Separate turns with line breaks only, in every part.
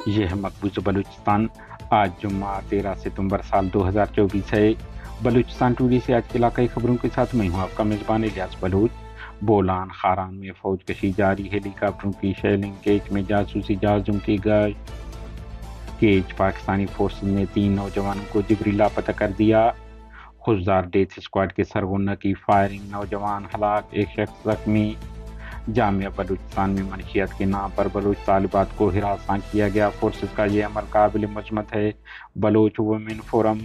یہ ہے مقبوض بلوچستان۔ آج جمعہ 13 ستمبر سال 2024 ہے۔ بلوچستان ٹوڈے سے آج کے علاقائی خبروں کے ساتھ میں ہوں آپ کا میزبان الیاس بلوچ۔ بولان خاران میں فوج کشی جاری، ہیلی کاپٹروں کی شیلنگ، کیچ میں جاسوسی جہازوں کی گشت۔ کیچ پاکستانی فورسز نے 3 نوجوانوں کو جبری لاپتہ کر دیا۔ خضدار ڈیتھ اسکواڈ کے سرغنہ کی فائرنگ، نوجوان ہلاک، ایک شخص زخمی۔ جامعہ بلوچستان میں منشیات کے نام پر بلوچ طالبات کو ہراساں کیا گیا، فورسز کا یہ عمل قابل مذمت ہے۔ Baloch women forum.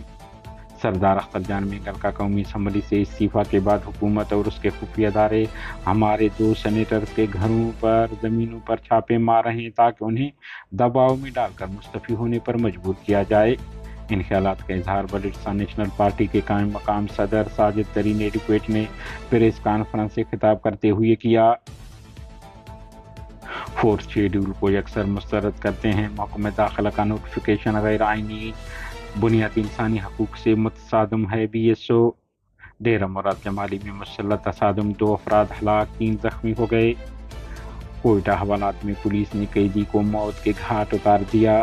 سردار اختر جان مینگل کا قومی اسمبلی سے استعفیٰ کے بعد حکومت اور اس کے خفیہ ادارے ہمارے 2 سینیٹرز کے گھروں پر، زمینوں پر چھاپے مار رہے ہیں تاکہ انہیں دباؤ میں ڈال کر مستعفی ہونے پر مجبور کیا جائے۔ ان خیالات کا اظہار بلوچستان نیشنل پارٹی کے قائم مقام صدر ساجد ترین ایڈوکیٹ نے پریس کانفرنس سے خطاب کرتے ہوئے کیا۔ فورس شیڈول کو یکسر مسترد کرتے ہیں، محکمہ داخلہ کا نوٹیفیکیشن غیر آئینی، بنیادی انسانی حقوق سے متصادم ہے۔ B S O. ڈیرہ مراد جمالی میں مسلح تصادم، 2 افراد ہلاک، 3 زخمی ہو گئے۔ کوئٹہ حوالات میں پولیس نے قیدی کو موت کے گھاٹ اتار دیا۔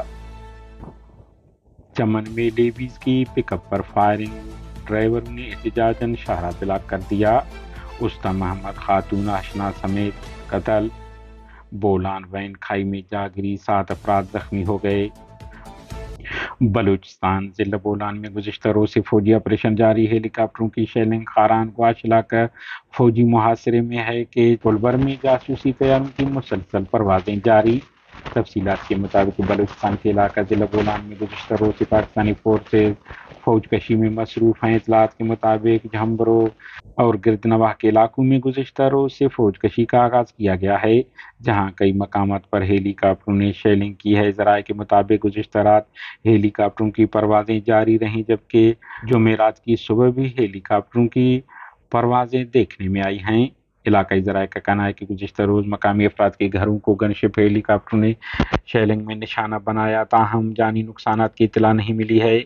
چمن میں لیویز کی پک اپ پر فائرنگ، ڈرائیور نے احتجاجاً شاہراہ بلاک کر دیا۔ استا محمد خاتون آشنا سمیت قتل۔ بولان وین کھائی میں جا گری، 7 افراد زخمی ہو گئے۔ بلوچستان ضلع بولان میں گزشتہ روز سے فوجی آپریشن جاری، ہیلی کاپٹروں کی شیلنگ، خاران گواش علاقہ فوجی محاصرے میں ہے کہ پلبر میں جاسوسی طیاروں کی مسلسل پروازیں جاری۔ تفصیلات کے مطابق بلوچستان کے علاقہ ضلع بولان میں گزشتہ روز سے پاکستانی فورسز فوج کشی میں مصروف ہیں۔ اطلاعات کے مطابق جھمبرو اور گردنواہ کے علاقوں میں گزشتہ روز سے فوج کشی کا آغاز کیا گیا ہے، جہاں کئی مقامات پر ہیلی کاپٹروں نے شیلنگ کی ہے۔ ذرائع کے مطابق گزشتہ رات ہیلی کاپٹروں کی پروازیں جاری رہیں، جبکہ جمعرات کی صبح بھی ہیلی کاپٹروں کی پروازیں دیکھنے میں آئی ہیں۔ علاقائی ذرائع کا کہنا ہے کہ گزشتہ روز مقامی افراد کے گھروں کو گن شپ ہیلی کاپٹروں نے شیلنگ میں نشانہ بنایا، تاہم جانی نقصانات کی اطلاع نہیں ملی ہے۔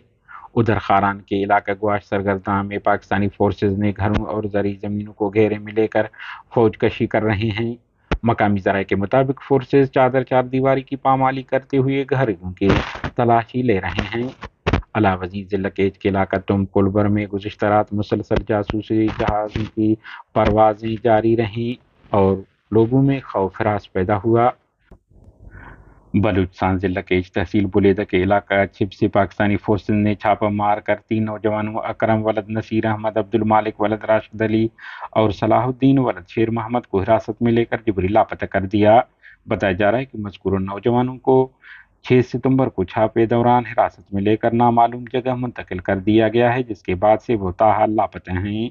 ادھر خاران کے علاقہ گواش سرگرداں میں پاکستانی فورسز نے گھروں اور زرعی زمینوں کو گھیرے میں لے کر فوج کشی کر رہے ہیں۔ مقامی ذرائع کے مطابق فورسز چادر چار دیواری کی پامالی کرتے ہوئے گھروں کی تلاشی لے رہے ہیں۔ علاوہ ازیں ضلع کیچ کے علاقہ تم پلبر میں گزشتہ رات مسلسل جاسوسی جہازوں کی پروازیں جاری رہیں اور لوگوں میں خوف ہراس پیدا ہوا۔ بلوچستان ضلع کیچ تحصیل بلیدہ کے علاقہ چھپ سے پاکستانی فورسز نے چھاپہ مار کر 3 نوجوانوں اکرم ولد نصیر احمد، عبد المالک ولد راشد علی اور صلاح الدین ولد شیر محمد کو حراست میں لے کر جبری لاپتہ کر دیا۔ بتایا جا رہا ہے کہ مذکورہ نوجوانوں کو 6 ستمبر کو چھاپے دوران حراست میں لے کر نامعلوم جگہ منتقل کر دیا گیا ہے، جس کے بعد سے وہ تاحال لاپتہ ہیں۔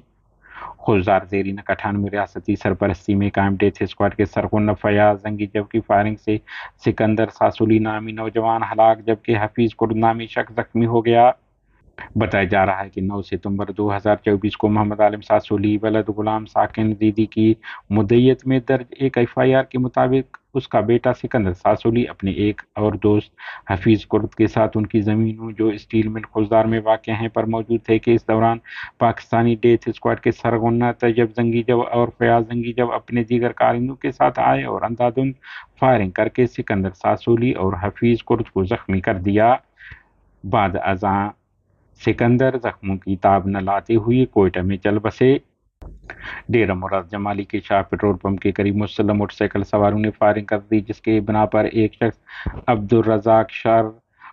خضدار زیرین 98 ریاستی سرپرستی میں قائم ڈیتھ اسکواڈ کے سرغنہ فیاض زنگیجو کی فائرنگ سے سکندر ساسولی نامی نوجوان ہلاک، جبکہ حفیظ کرد نامی شخص زخمی ہو گیا۔ بتایا جا رہا ہے کہ 9 ستمبر 2024 کو محمد عالم ساسولی ولد غلام ساکن دیدی کی مدعیت میں درج ایک FIR کے مطابق اس کا بیٹا سکندر ساسولی اپنے ایک اور دوست حفیظ کرد کے ساتھ ان کی زمینوں جو اسٹیل مل خضدار میں واقع ہیں پر موجود تھے کہ اس دوران پاکستانی ڈیتھ اسکواڈ کے سرغنہ طیب زنگیجو اور فیاض زنگیجو اپنے دیگر کارندوں کے ساتھ آئے اور اندھادھند فائرنگ کر کے سکندر ساسولی اور حفیظ کرد کو زخمی کر دیا۔ بعد ازاں سکندر زخموں کی تاب نہ لاتے ہوئے کوئٹہ میں چل بسے۔ ڈیرہ مراد جمالی کے شاہ پیٹرول پمپ کے قریب مسلح موٹر سائیکل سواروں نے فائرنگ کر دی، جس کے بنا پر ایک شخص عبدالرزاق شر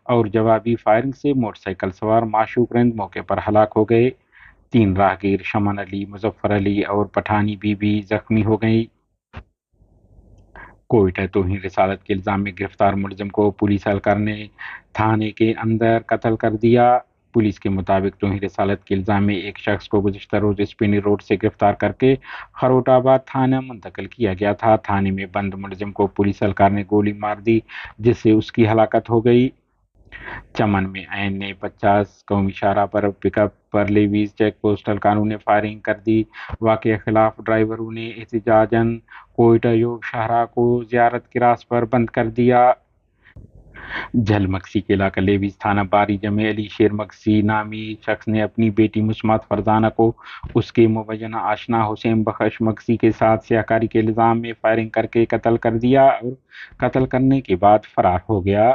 اور جوابی فائرنگ سے موٹر سائیکل سوار معشوق رند موقع پر ہلاک ہو گئے۔ 3 راہگیر شمن علی، مظفر علی اور پٹھانی بی بی زخمی ہو گئی۔ کوئٹہ توہین رسالت کے الزام میں گرفتار ملزم کو پولیس اہلکار نے تھانے کے اندر قتل کر دیا۔ پولیس کے مطابق توہین رسالت کے الزام میں ایک شخص کو گزشتہ روز اسپینی روڈ سے گرفتار کر کے خروٹ آباد تھانہ منتقل کیا گیا تھا۔ تھانے میں بند ملزم کو پولیس اہلکار نے گولی مار دی، جس سے اس کی ہلاکت ہو گئی۔ چمن میں این نے 50 قومی شاہراہ پر پک اپ پر لیویز چیک پوسٹ اہلکاروں نے فائرنگ کر دی۔ واقعہ خلاف ڈرائیوروں نے احتجاجاً کوئٹہ یوگ شاہراہ کو زیارت کراس پر بند کر دیا۔ جھل مکسی کے علاقہ لیویز تھانہ باری جمع علی شیر مکسی نامی شخص نے اپنی بیٹی مسمات فرزانہ کو اس کے مبینہ آشنا حسین بخش مکسی کے ساتھ سیاہکاری کے الزام میں فائرنگ کر کے قتل کر دیا اور قتل کرنے کے بعد فرار ہو گیا۔